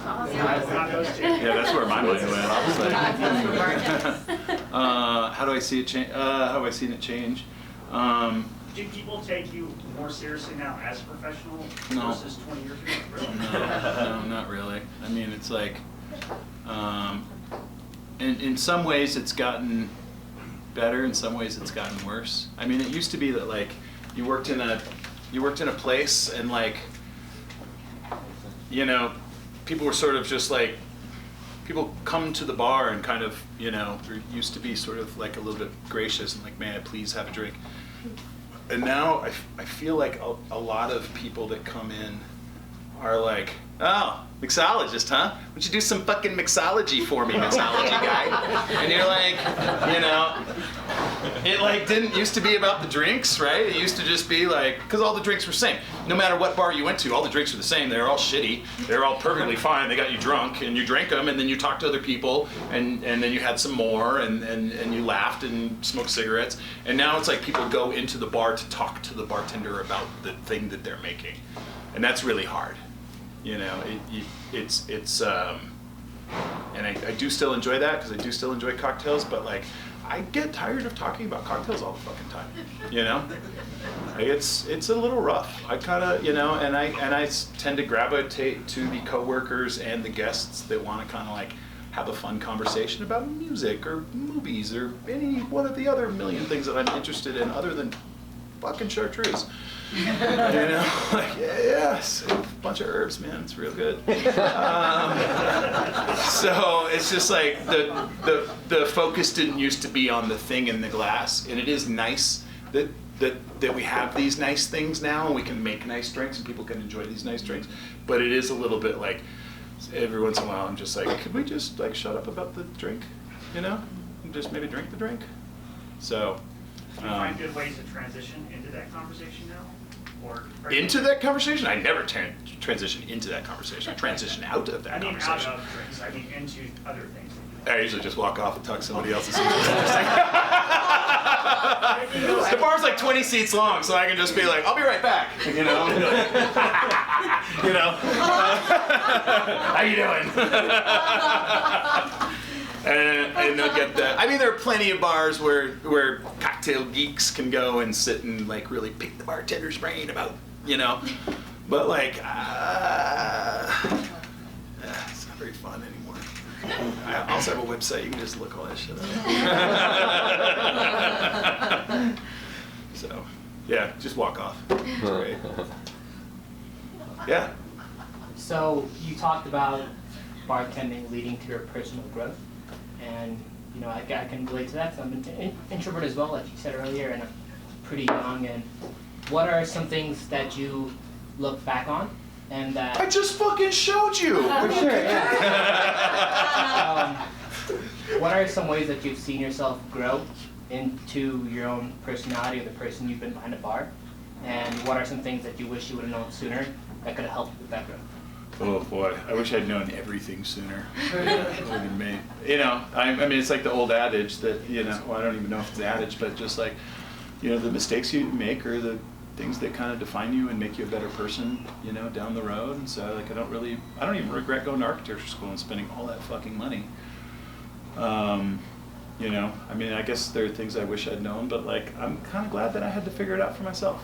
Not those two. Yeah, that's where my mind went. I was like, Cocktails for bartenders. how do I see it change? How have I seen it change? Do people take you more seriously now as a professional No. versus 20 years ago? Really? No, not really. I mean, it's like, in some ways it's gotten better, in some ways it's gotten worse. I mean, it used to be that like, you worked in a place and like, you know, people were sort of just like, people come to the bar and kind of, you know, there used to be sort of like a little bit gracious and like, may I please have a drink? And now I feel like a lot of people that come in are like, oh, mixologist, huh? Why don't you do some fucking mixology for me, mixology guy? And you're like, you know, it like didn't used to be about the drinks, right? It used to just be like, because all the drinks were the same. No matter what bar you went to, all the drinks were the same. They're all shitty. They're all perfectly fine. They got you drunk and you drank them and then you talked to other people and then you had some more and you laughed and smoked cigarettes. And now it's like people go into the bar to talk to the bartender about the thing that they're making. And that's really hard. You know, and I do still enjoy that because I do still enjoy cocktails, but like, I get tired of talking about cocktails all the fucking time, you know? Like, it's a little rough. I kind of, you know, and I tend to gravitate to the coworkers and the guests that want to kind of like have a fun conversation about music or movies or any one of the other million things that I'm interested in other than fucking chartreuse. You know, like, yes, a bunch of herbs, man, it's real good. So it's just like the focus didn't used to be on the thing in the glass, and it is nice that we have these nice things now, and we can make nice drinks, and people can enjoy these nice drinks. But it is a little bit like every once in a while, I'm just like, could we just like shut up about the drink, you know, and just maybe drink the drink? So. Do you find good ways to transition into that conversation now? Or Into that conversation? I never transition into that conversation. I transition out of that I mean, conversation. out of drinks. I mean, into other things. I usually just walk off and talk to somebody else and see what's interesting. The bar's like 20 seats long, so I can just be like, I'll be right back. You know? You know? How you doing? And they'll get that. I mean, there are plenty of bars where cocktail geeks can go and sit and like really pick the bartender's brain about, you know, but like, it's not very fun anymore. I also have a website, you can just look all that shit up. So, yeah, just walk off. It's great. Yeah. So you talked about bartending leading to your personal growth, and you know I can relate to that. So I'm an introvert as well, like you said earlier, and I'm pretty young. And what are some things that you look back on, and that I just fucking showed you. for sure, yeah. What are some ways that you've seen yourself grow into your own personality or the person you've been behind a bar? And what are some things that you wish you would have known sooner that could have helped with that growth? Oh boy, I wish I'd known everything sooner. You know, I mean, it's like the old adage that, you know, well, I don't even know if it's the adage, but just like, you know, the mistakes you make are the things that kind of define you and make you a better person, you know, down the road. And so, like, I don't even regret going to architecture school and spending all that fucking money. You know, I mean, I guess there are things I wish I'd known, but like, I'm kind of glad that I had to figure it out for myself.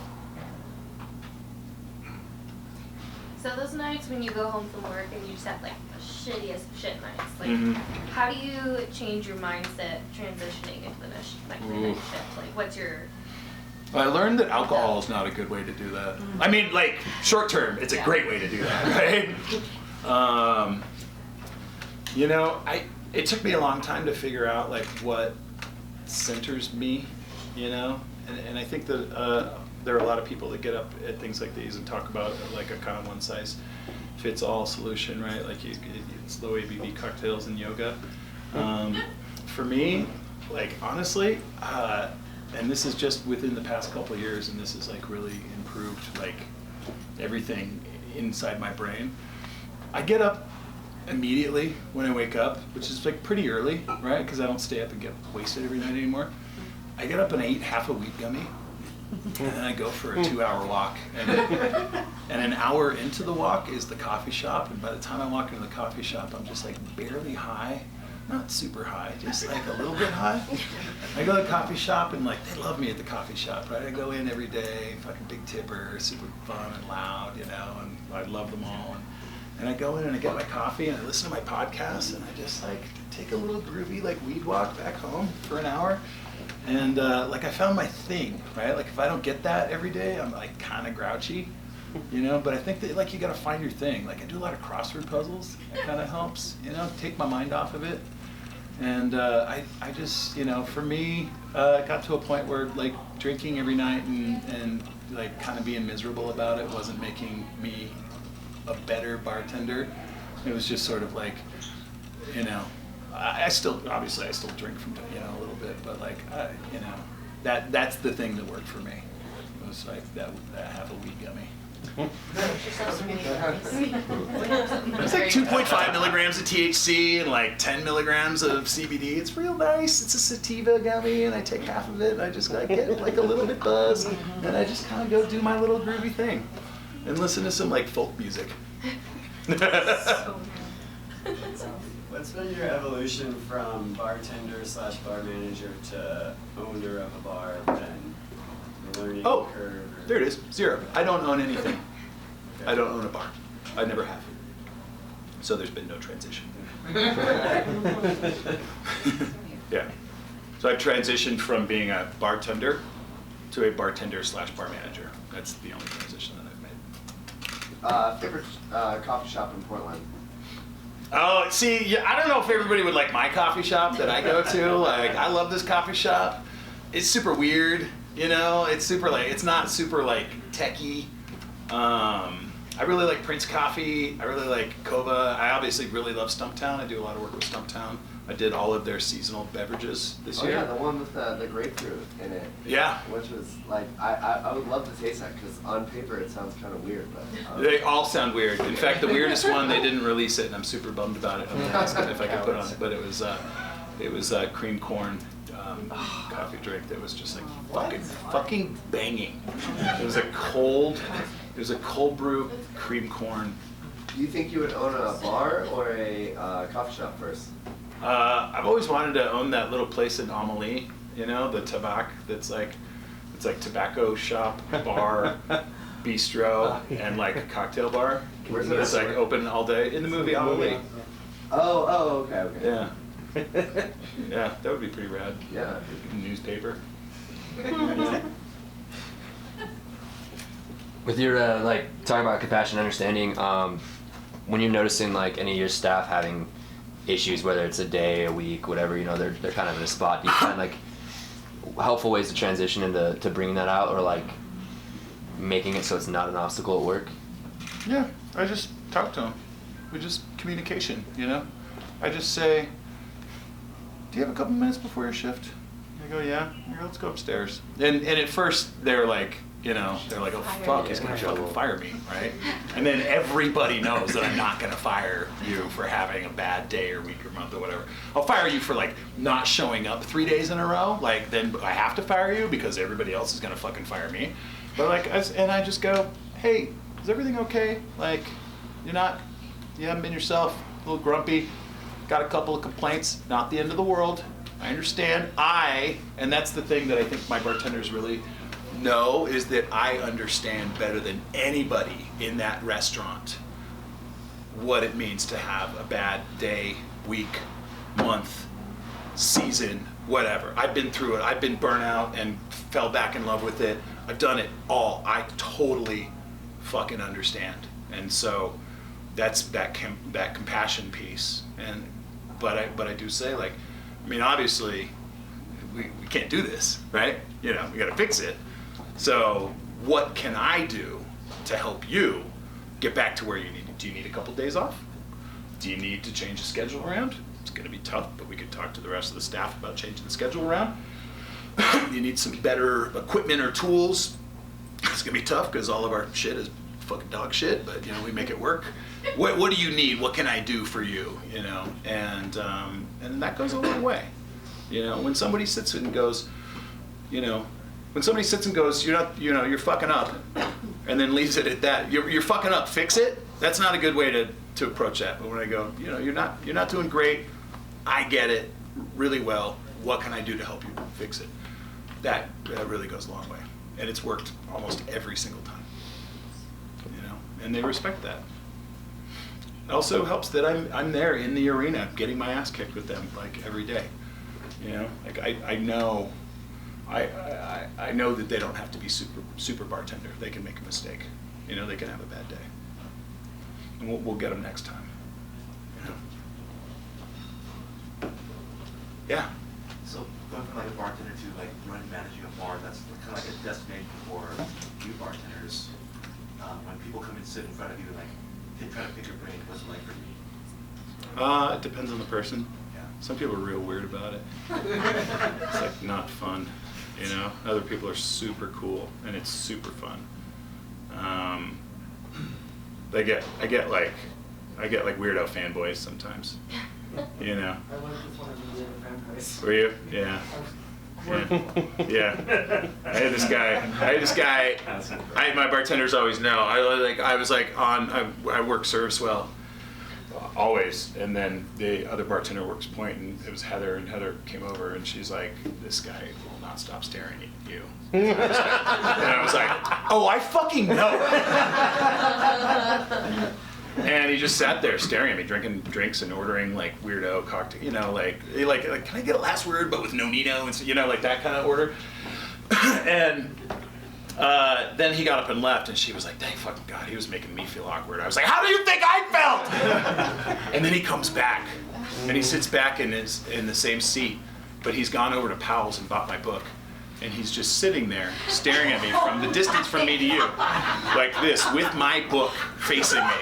So those nights when you go home from work and you just have like the shittiest shit nights, like how do you change your mindset transitioning into the next shift? Like what's your... I learned that alcohol is not a good way to do that. I mean, like, short term, it's a great way to do that, right? You know, it took me a long time to figure out like what centers me, you know, and I think that there are a lot of people that get up at things like these and talk about like a kind of one size fits all solution, right? Like it's low ABV cocktails and yoga. For me, like honestly, and this is just within the past couple of years, and this has like really improved like everything inside my brain. I get up immediately when I wake up, which is like pretty early, right? Because I don't stay up and get wasted every night anymore. I get up and I eat half a wheat gummy, and then I go for a 2-hour walk. And an hour into the walk is the coffee shop, and by the time I walk into the coffee shop, I'm just like barely high. Not super high, just like a little bit high. I go to the coffee shop and like they love me at the coffee shop, right? I go in every day, fucking big tipper, super fun and loud, you know, and I love them all. And I go in and I get my coffee and I listen to my podcast and I just like take a little groovy like weed walk back home for an hour. And like I found my thing, right? Like if I don't get that every day, I'm like kind of grouchy, you know, but I think that like you gotta find your thing. Like I do a lot of crossword puzzles, that kind of helps, you know, take my mind off of it. And I just, you know, for me, it got to a point where like drinking every night and like kind of being miserable about it wasn't making me a better bartender. It was just sort of like, you know, I still, obviously I still drink from, you know, a little bit, but like, you know, that's the thing that worked for me. It was like that half a wheat gummy. It's like 2.5 milligrams of THC and like 10 milligrams of CBD. It's real nice. It's a sativa gummy, and I take half of it, and I just like get like a little bit buzzed, and I just kind of go do my little groovy thing, and listen to some like folk music. What's been your evolution from bartender / bar manager to owner of a bar, then the learning curve? There it is, 0. I don't own anything. I don't own a bar. I never have. So there's been no transition. Yeah. So I've transitioned from being a bartender to a bartender / bar manager. That's the only transition that I've made. Favorite coffee shop in Portland? Oh, see, yeah, I don't know if everybody would like my coffee shop that I go to. Like, I love this coffee shop. It's super weird, you know? It's super like, it's not super like techie. I really like Prince Coffee. I really like Kova. I obviously really love Stumptown. I do a lot of work with Stumptown. I did all of their seasonal beverages this year. Oh yeah, the one with the grapefruit in it. Yeah. Which was like, I would love to taste that because on paper it sounds kind of weird, but. They all sound weird. In fact, the weirdest one, they didn't release it, and I'm super bummed about it. I'm gonna ask them if I could put on it, but it was cream corn coffee drink that was just like fucking banging. It was a cold brew cream corn. Do you think you would own a bar or a coffee shop first? I've always wanted to own that little place in Amelie, you know, the tabac that's like, it's like tobacco shop, bar, bistro, and like a cocktail bar. Where's it? It's like open all day in the movie Amelie. Oh, okay. Yeah. Yeah, that would be pretty rad. Yeah. Newspaper. With your like talking about compassion and understanding, when you're noticing like any of your staff having issues, whether it's a day, a week, whatever, you know, they're kind of in a spot, do you find like helpful ways to transition into bringing that out, or like making it so it's not an obstacle at work? Yeah, I just talk to them. We just communication, you know? I just say, do you have a couple minutes before your shift? I go, yeah. I go, let's go upstairs. And at first they're like, you know, they're like, oh fuck, he's gonna fucking fire me, right? And then everybody knows that I'm not gonna fire you for having a bad day or week or month or whatever. I'll fire you for like not showing up 3 days in a row. Like then I have to fire you because everybody else is gonna fucking fire me. But like, I just go, hey, is everything okay? Like, you haven't been yourself, a little grumpy, got a couple of complaints, not the end of the world. I understand. And that's the thing that I think my bartenders really know, is that I understand better than anybody in that restaurant what it means to have a bad day, week, month, season, whatever. I've been through it. I've been burnt out and fell back in love with it. I've done it all. I totally fucking understand. And so that's that compassion piece. And but I do say, like, I mean, obviously, we can't do this, right? You know, we got to fix it. So what can I do to help you get back to where you need? Do you need a couple days off? Do you need to change the schedule around? It's going to be tough, but we could talk to the rest of the staff about changing the schedule around. You need some better equipment or tools. It's going to be tough because all of our shit is fucking dog shit, but you know, we make it work. What do you need? What can I do for you? You know, and that goes a long way. You know, when somebody sits and goes, you know, when somebody sits and goes, you're not, you know, you're fucking up, and then leaves it at that. You're fucking up. Fix it. That's not a good way to approach that. But when I go, you know, you're not doing great. I get it really well. What can I do to help you fix it? That really goes a long way, and it's worked almost every single time. You know, and they respect that. It also helps that I'm there in the arena, getting my ass kicked with them like every day. You know, like I know that they don't have to be super bartender. They can make a mistake. You know, they can have a bad day, and we'll get them next time. You know. Yeah. So going from like a bartender to like running, managing a bar, that's kind of like a destination for new bartenders. When people come and sit in front of you, like they try to pick your brain, what's it like for you? It depends on the person. Yeah. Some people are real weird about it. It's like not fun, you know. Other people are super cool, and it's super fun. I get like weirdo fanboys sometimes. You know. I worked with one of the vampires. Were you? Yeah. Yeah. I had this guy. My bartenders always know. I work service well, always. And then the other bartender works point, and it was Heather. And Heather came over, and she's like, "This guy will not stop staring at you." And I was like, "Oh, I fucking know." And he just sat there staring at me, drinking drinks and ordering like weirdo cocktail, you know, like can I get a last word but with no Nino, and you know, like that kind of order. And then he got up and left, and she was like, "Thank fucking God," he was making me feel awkward. I was like, "How do you think I felt?" And then he comes back, and he sits back in the same seat, but he's gone over to Powell's and bought my book. And he's just sitting there staring at me from the distance from me to you, like this, with my book facing me.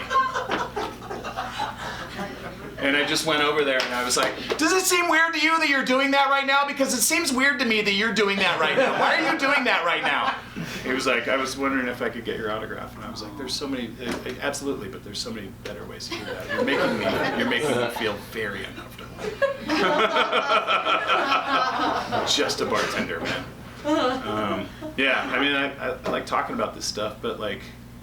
And I just went over there and I was like, "Does it seem weird to you that you're doing that right now? Because it seems weird to me that you're doing that right now. Why are you doing that right now?" He was like, "I was wondering if I could get your autograph." And I was like, "There's so many, absolutely, but there's so many better ways to do that. You're making me feel very uncomfortable." Just a bartender, man. Yeah, I mean, I like talking about this stuff, but like,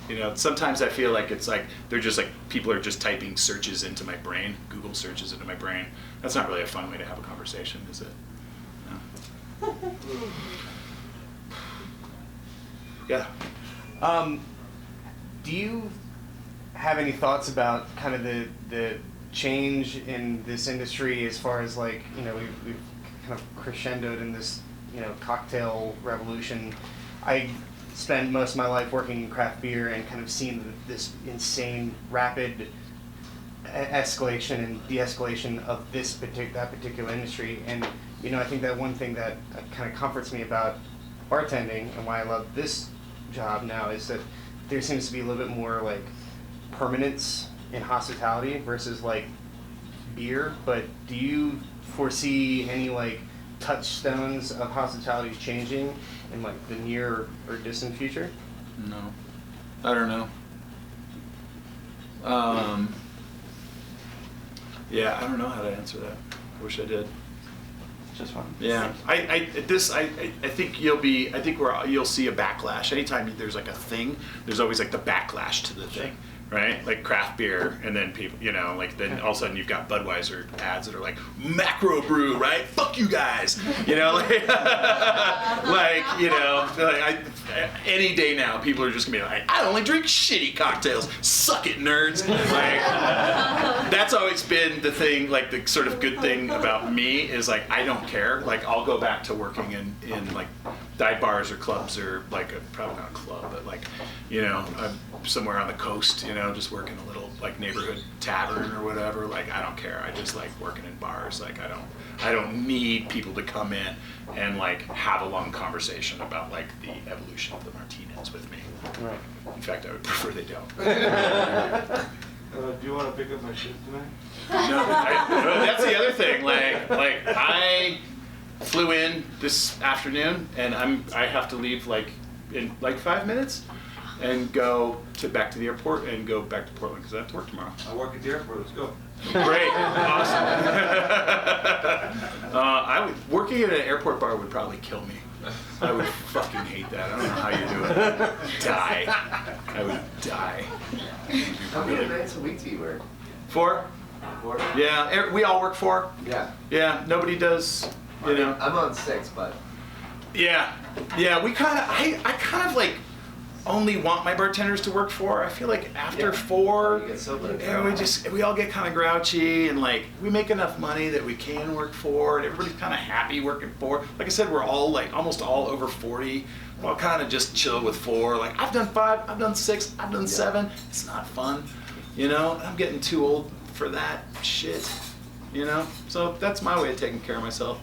you know, sometimes I feel like it's like they're just like people are just typing searches into my brain, Google searches into my brain. That's not really a fun way to have a conversation, is it? No. Yeah. Do you have any thoughts about kind of the change in this industry as far as like, you know, we've kind of crescendoed in this, you know, cocktail revolution? I spent most of my life working in craft beer and kind of seen this insane rapid escalation and de-escalation of that particular industry. And you know, I think that one thing that kind of comforts me about bartending and why I love this job now is that there seems to be a little bit more like permanence in hospitality versus like beer. But do you foresee any like touchstones of hospitality changing in like the near or distant future? No, I don't know. Yeah, I don't know how to answer that. I wish I did. Just fun. Yeah, I think you'll see a backlash. Anytime there's like a thing, there's always like the backlash to the thing, right? Like craft beer, and then people, you know, like then all of a sudden you've got Budweiser ads that are like macro brew, right? Fuck you guys, you know, like, you know, like any day now people are just gonna be like, "I only drink shitty cocktails, suck it, nerds." Like that's always been the thing. Like the sort of good thing about me is like I don't care. Like I'll go back to working in like dive bars or clubs or like probably not a club, but like, you know, I'm somewhere on the coast, you know, just working a little like neighborhood tavern or whatever. Like I don't care. I just like working in bars. Like I don't need people to come in and like have a long conversation about like the evolution of the Martinez with me. Right. In fact, I would prefer they don't. Do you want to pick up my shift tonight? No, that's the other thing. Like I flew in this afternoon, and I have to leave like in like 5 minutes, and go back to the airport and go back to Portland because I have to work tomorrow. I work at the airport. Let's go. Great, awesome. Working at an airport bar would probably kill me. I would fucking hate that. I don't know how you do it. I would die. I would die. How many nights a week do you work? 4? 4? Yeah, we all work 4. Yeah. Yeah, nobody does, you know. I'm on 6, but. Yeah, we kind of, I kind of like only want my bartenders to work 4. I feel like after 4, You get so good. we all get kind of grouchy, and like we make enough money that we can work 4, and everybody's kind of happy working 4. Like I said, we're all like almost all over 40. We'll kind of just chill with 4. Like I've done 5, I've done 6, I've done 7. It's not fun, you know. I'm getting too old for that shit, you know. So that's my way of taking care of myself.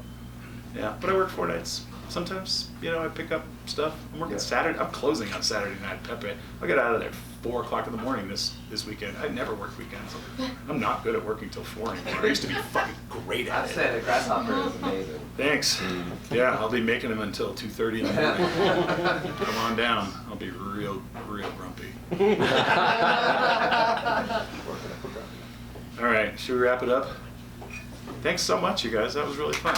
Yeah, but I work 4 nights. Sometimes, you know, I pick up stuff. I'm working Saturday. I'm closing on Saturday night. I'll get out of there at 4 o'clock in the morning this weekend. I never work weekends. I'm not good at working till 4 anymore. I used to be fucking great at I'd it. say the grasshopper is amazing. Thanks. Yeah, I'll be making them until 2:30 in the morning. Come on down. I'll be real grumpy. All right, should we wrap it up? Thanks so much, you guys. That was really fun.